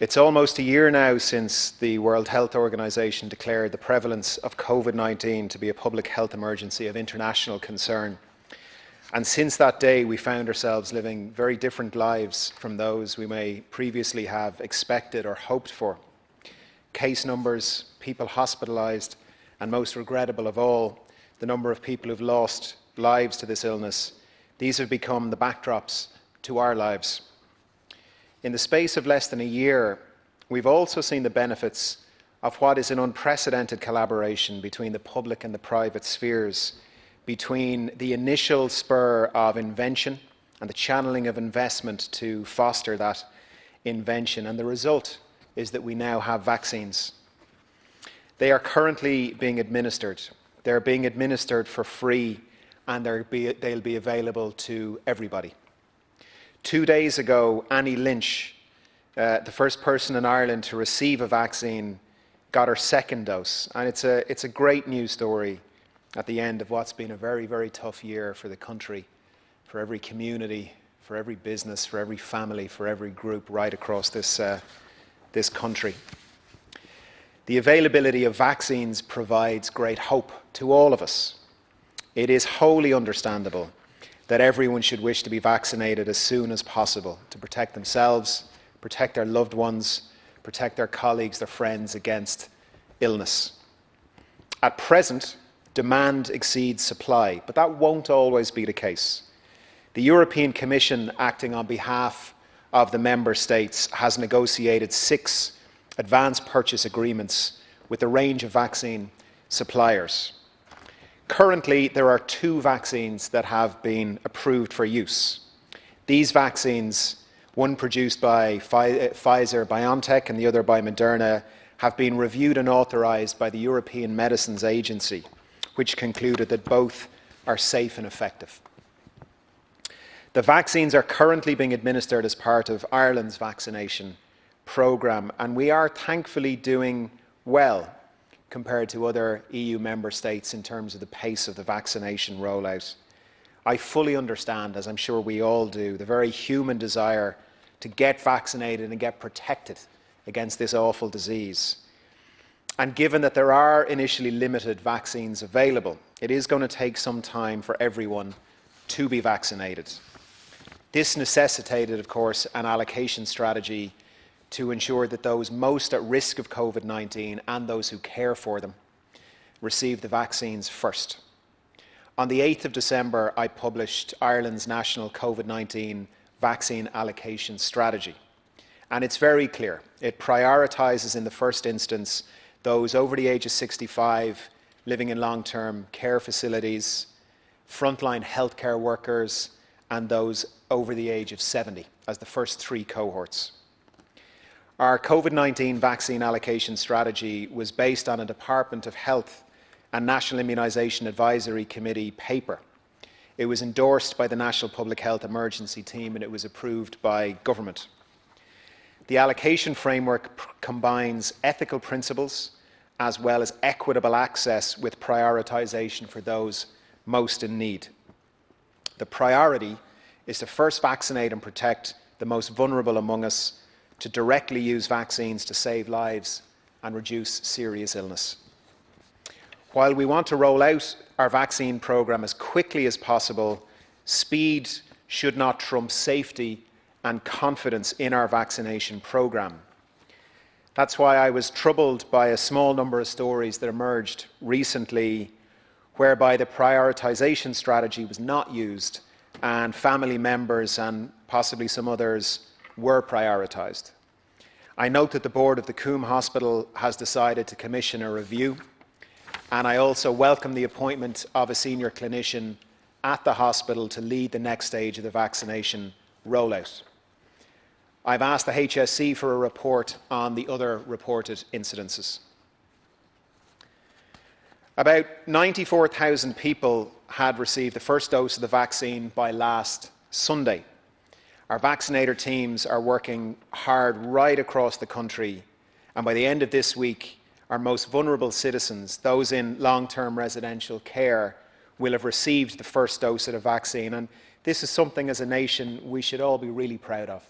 It's almost a year now since the World Health Organization declared the prevalence of COVID-19 to be a public health emergency of international concern. And since that day, we found ourselves living very different lives from those we may previously have expected or hoped for. Case numbers, people hospitalised, and most regrettable of all, the number of people who've lost lives to this illness. These have become the backdrops to our lives. In the space of less than a year, we've also seen the benefits of what is an unprecedented collaboration between the public and the private spheres, between the initial spur of invention and the channeling of investment to foster that invention. And the result is that we now have vaccines. They are currently being administered. They're being administered for free, and they'll be available to everybody. 2 days ago, Annie Lynch, the first person in Ireland to receive a vaccine, got her second dose. And it's a great news story at the end of what's been a very, very tough year for the country, for every community, for every business, for every family, for every group right across this country. The availability of vaccines provides great hope to all of us. It is wholly understandable that everyone should wish to be vaccinated as soon as possible to protect themselves, protect their loved ones, protect their colleagues, their friends against illness. At present, demand exceeds supply, but that won't always be the case. The European Commission, acting on behalf of the Member States, has negotiated 6 advance purchase agreements with a range of vaccine suppliers. Currently, there are 2 vaccines that have been approved for use. These vaccines, one produced by Pfizer-BioNTech and the other by Moderna, have been reviewed and authorised by the European Medicines Agency, which concluded that both are safe and effective. The vaccines are currently being administered as part of Ireland's vaccination programme, and we are thankfully doing well compared to other EU member states in terms of the pace of the vaccination rollout. I fully understand, as I'm sure we all do, the very human desire to get vaccinated and get protected against this awful disease. And given that there are initially limited vaccines available, it is going to take some time for everyone to be vaccinated. This necessitated, of course, an allocation strategy to ensure that those most at risk of COVID-19 and those who care for them receive the vaccines first. On the 8th of December, I published Ireland's national COVID-19 vaccine allocation strategy. And it's very clear. It prioritises in the first instance those over the age of 65 living in long-term care facilities, frontline healthcare workers, and those over the age of 70 as the first 3 cohorts. Our COVID-19 vaccine allocation strategy was based on a Department of Health and National Immunisation Advisory Committee paper. It was endorsed by the National Public Health Emergency Team and it was approved by government. The allocation framework combines ethical principles as well as equitable access with prioritisation for those most in need. The priority is to first vaccinate and protect the most vulnerable among us, to directly use vaccines to save lives and reduce serious illness. While we want to roll out our vaccine programme as quickly as possible, speed should not trump safety and confidence in our vaccination programme. That's why I was troubled by a small number of stories that emerged recently whereby the prioritisation strategy was not used and family members and possibly some others were prioritised. I note that the board of the Coombe Hospital has decided to commission a review, and I also welcome the appointment of a senior clinician at the hospital to lead the next stage of the vaccination rollout. I've asked the HSC for a report on the other reported incidences. About 94,000 people had received the first dose of the vaccine by last Sunday. Our vaccinator teams are working hard right across the country, and by the end of this week, our most vulnerable citizens, those in long-term residential care, will have received the first dose of the vaccine, and this is something as a nation we should all be really proud of.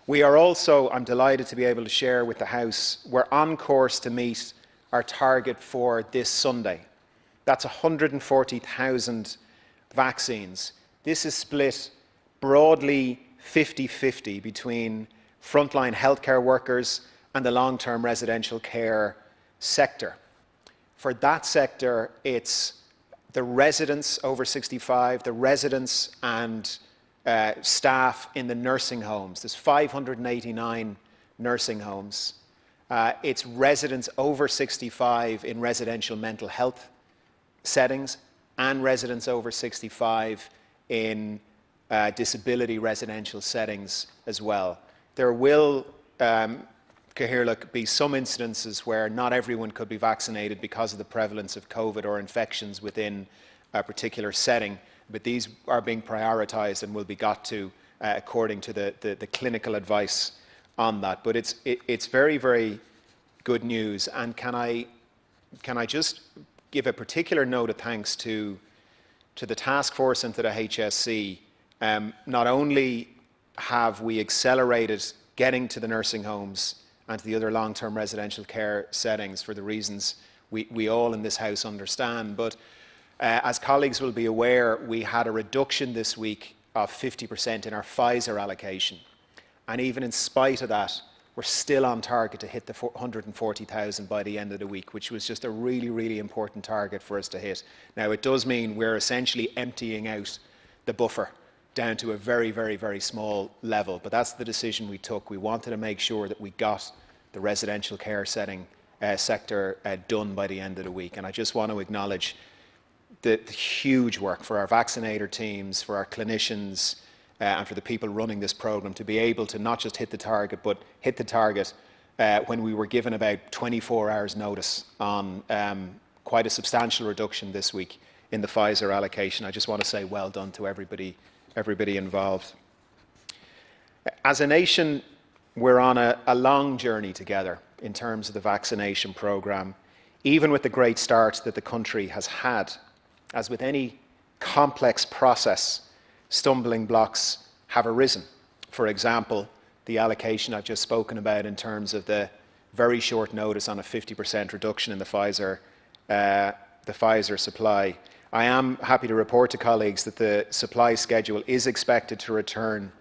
We are also, I'm delighted to be able to share with the House, we're on course to meet our target for this Sunday. That's 140,000 vaccines. This is split broadly 50-50 between frontline healthcare workers and the long-term residential care sector. For that sector, it's the residents over 65, the residents and staff in the nursing homes. There's 589 nursing homes. It's residents over 65 in residential mental health settings and residents over 65 in disability residential settings as well. There will be some incidences where not everyone could be vaccinated because of the prevalence of COVID or infections within a particular setting, but these are being prioritised and will be got to according to the clinical advice on that. But it's very, very good news. And can I just give a particular note of thanks to the task force and to the HSC. Not only have we accelerated getting to the nursing homes and to the other long-term residential care settings for the reasons we all in this House understand, but as colleagues will be aware, we had a reduction this week of 50% in our Pfizer allocation. And even in spite of that, we're still on target to hit the 140,000 by the end of the week, which was just a really, really important target for us to hit. Now, it does mean we're essentially emptying out the buffer down to a very, very, very small level, but that's the decision we took. We wanted to make sure that we got the residential care sector done by the end of the week. And I just want to acknowledge the huge work for our vaccinator teams, for our clinicians, and for the people running this programme to be able to not just hit the target, but hit the target when we were given about 24 hours notice on quite a substantial reduction this week in the Pfizer allocation. I just want to say well done to everybody involved. As a nation, we're on a long journey together in terms of the vaccination programme, even with the great start that the country has had. As with any complex process, stumbling blocks have arisen. For example, the allocation I've just spoken about in terms of the very short notice on a 50% reduction in the Pfizer supply. I am happy to report to colleagues that the supply schedule is expected to return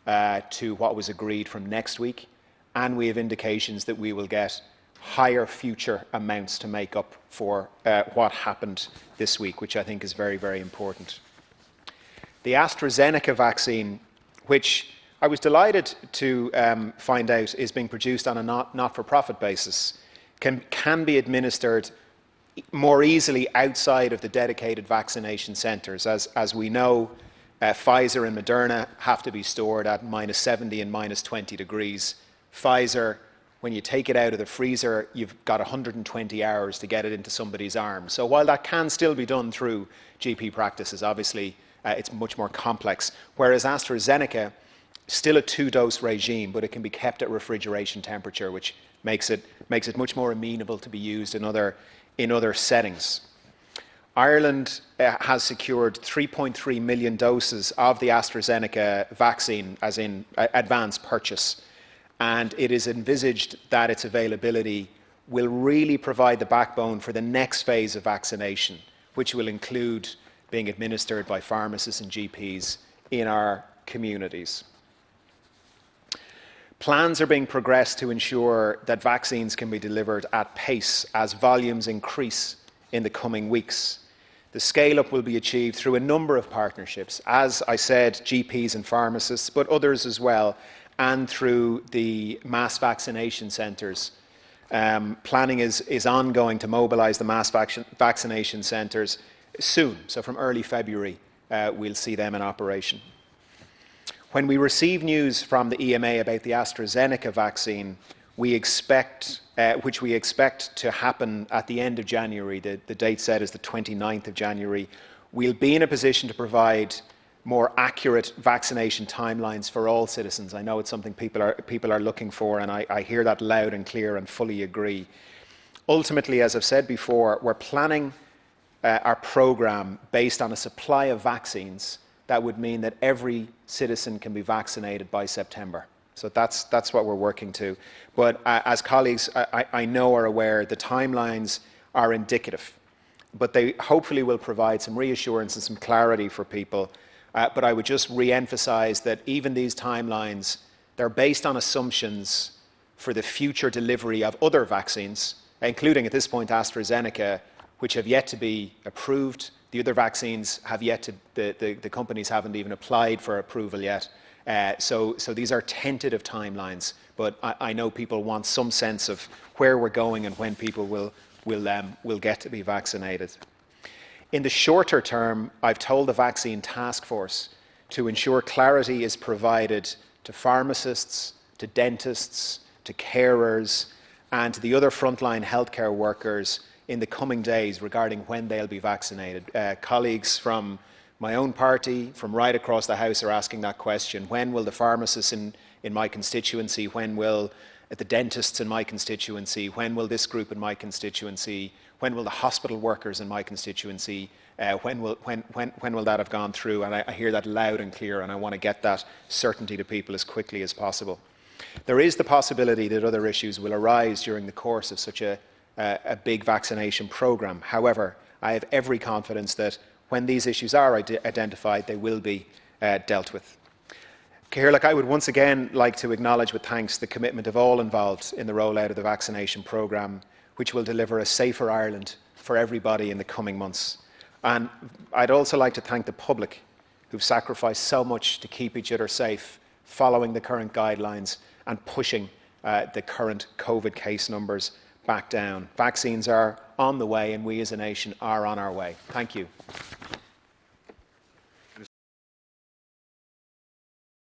to what was agreed from next week, and we have indications that we will get higher future amounts to make up for what happened this week, which I think is very, very important. The AstraZeneca vaccine, which I was delighted to find out is being produced on a not-for-profit basis, can be administered more easily outside of the dedicated vaccination centres. As we know, Pfizer and Moderna have to be stored at -70 and -20 degrees. Pfizer, when you take it out of the freezer, you've got 120 hours to get it into somebody's arm. So while that can still be done through GP practices, obviously it's much more complex. Whereas AstraZeneca, still a 2-dose regime, but it can be kept at refrigeration temperature, which makes it much more amenable to be used in other settings. Ireland has secured 3.3 million doses of the AstraZeneca vaccine, as in advance purchase. And it is envisaged that its availability will really provide the backbone for the next phase of vaccination, which will include being administered by pharmacists and GPs in our communities. Plans are being progressed to ensure that vaccines can be delivered at pace as volumes increase in the coming weeks. The scale-up will be achieved through a number of partnerships, as I said, GPs and pharmacists, but others as well, and through the mass vaccination centres. Planning is ongoing to mobilise the mass vaccination centres soon, so from early February we'll see them in operation. When we receive news from the EMA about the AstraZeneca vaccine, which we expect to happen at the end of January, the date set is the 29th of January, we'll be in a position to provide more accurate vaccination timelines for all citizens. I know it's something people are looking for, and I hear that loud and clear and fully agree. Ultimately, as I've said before, we're planning our programme based on a supply of vaccines that would mean that every citizen can be vaccinated by September. So that's what we're working to. But as colleagues, I know are aware, the timelines are indicative, but they hopefully will provide some reassurance and some clarity for people. But I would just re-emphasize that even these timelines, they're based on assumptions for the future delivery of other vaccines, including at this point AstraZeneca, which have yet to be approved. The other vaccines have yet to, the companies haven't even applied for approval yet. So these are tentative timelines, but I know people want some sense of where we're going and when people will get to be vaccinated. In the shorter term, I've told the Vaccine Task Force to ensure clarity is provided to pharmacists, to dentists, to carers, and to the other frontline healthcare workers in the coming days regarding when they'll be vaccinated. Colleagues from my own party, from right across the House, are asking that question. When will the pharmacists in my constituency, when will the dentists in my constituency, when will this group in my constituency, when will the hospital workers in my constituency, when will that have gone through? And I hear that loud and clear, and I want to get that certainty to people as quickly as possible. There is the possibility that other issues will arise during the course of such a big vaccination programme. However, I have every confidence that when these issues are identified, they will be dealt with. Caoirleach, I would once again like to acknowledge with thanks the commitment of all involved in the rollout of the vaccination programme, which will deliver a safer Ireland for everybody in the coming months. And I'd also like to thank the public who've sacrificed so much to keep each other safe, following the current guidelines and pushing the current COVID case numbers back down. Vaccines are on the way, and we as a nation are on our way. Thank you.